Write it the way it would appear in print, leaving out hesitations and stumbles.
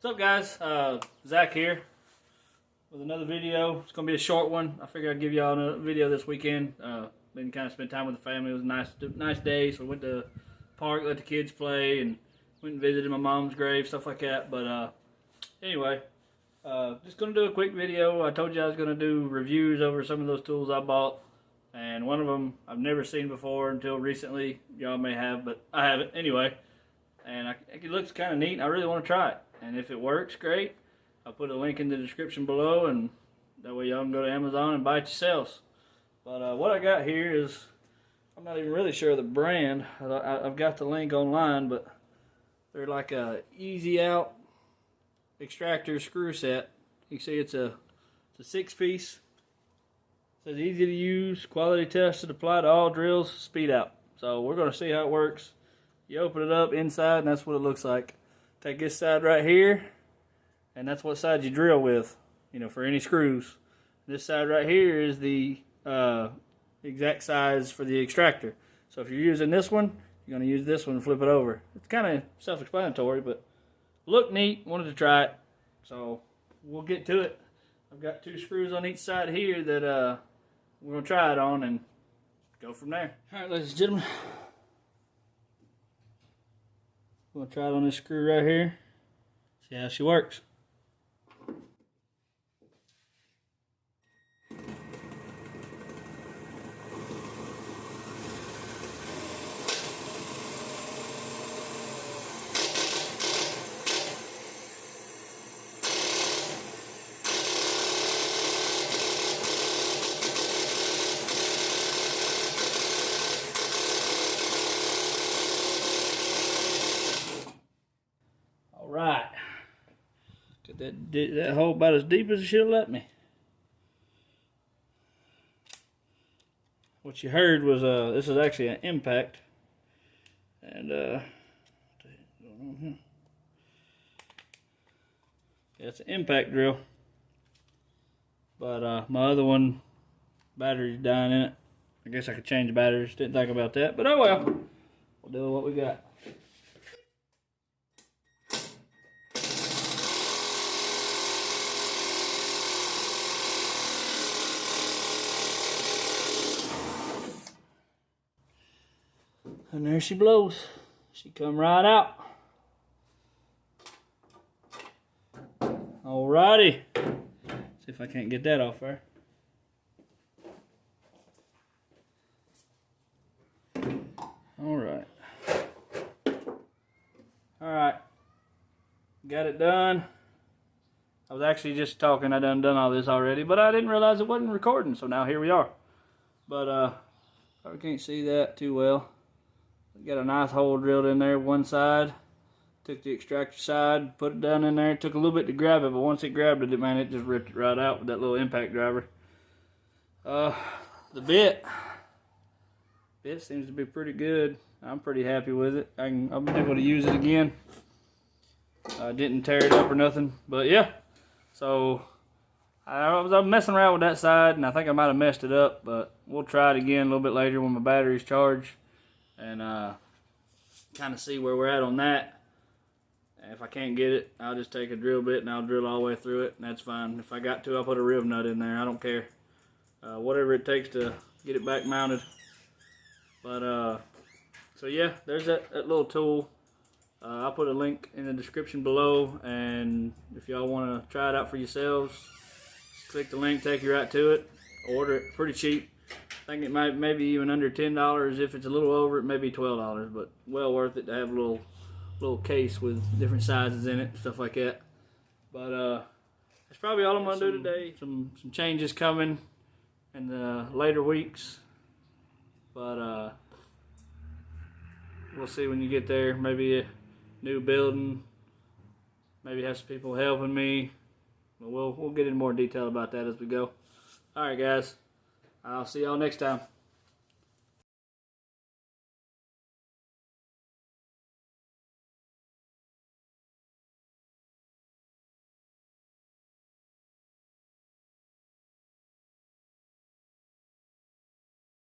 What's up, guys? Zach here with another video. It's gonna be a short one. I figured I'd give y'all a video this weekend. Been kind of spent time with the family. It was a nice day, so we went to the park, let the kids play, and went and visited my mom's grave, stuff like that. But anyway, just gonna do a quick video. I told you I was gonna do reviews over some of those tools I bought, and one of them I've never seen before until recently. Y'all may have, but I haven't anyway. And it looks kind of neat, and I really want to try it. And if it works, great. I'll put a link in the description below, and that way y'all can go to Amazon and buy it yourselves. But what I got here is, I'm not even really sure of the brand. I've got the link online, but they're like a easy out extractor screw set. You can see it's a 6-piece. It says easy to use, quality tested, apply to all drills, speed out. So we're going to see how it works. You open it up inside, and that's what it looks like. Take this side right here, and that's what side you drill with, you know, for any screws. This side right here is the exact size for the extractor. So if you're using this one, you're going to use this one and flip it over. It's kind of self-explanatory, but look neat. Wanted to try it, so we'll get to it. I've got 2 screws on each side here that we're going to try it on and go from there. All right, ladies and gentlemen. I'm going to try it on this screw right here, see how she works. Right, got that hole about as deep as it should have let me. What you heard was this is actually an impact, and yeah, it's an impact drill. But my other one, battery's dying in it. I guess I could change the batteries. Didn't think about that, but oh well. We'll do what we got. And there she blows. She come right out. Alrighty. See if I can't get that off there. Alright. Alright. Got it done. I was actually just talking. I done all this already, but I didn't realize it wasn't recording, so now here we are. But probably can't see that too well. Got a nice hole drilled in there one side. Took the extractor side, put it down in there. It took a little bit to grab it, but once it grabbed it, man, it just ripped it right out with that little impact driver. The bit seems to be pretty good. I'm pretty happy with it. I'll be able to use it again. I didn't tear it up or nothing, but yeah. So I was messing around with that side, and I think I might have messed it up, but we'll try it again a little bit later when my battery's charged. And kind of see where we're at on that. And if I can't get it, I'll just take a drill bit and I'll drill all the way through it, and that's fine. If I got to, I'll put a rib nut in there. I don't care. Whatever it takes to get it back mounted. But so yeah, there's that little tool. I'll put a link in the description below, and if y'all want to try it out for yourselves, click the link, take you right to it. Order it pretty cheap. I think it might maybe even under $10. If it's a little over, it may be $12, but well worth it to have a little case with different sizes in it, stuff like that. But that's probably all I'm gonna do today. Some changes coming in the later weeks, but we'll see when you get there. Maybe a new building, maybe have some people helping me. But we'll get into more detail about that as we go. All right, guys. I'll see y'all next time.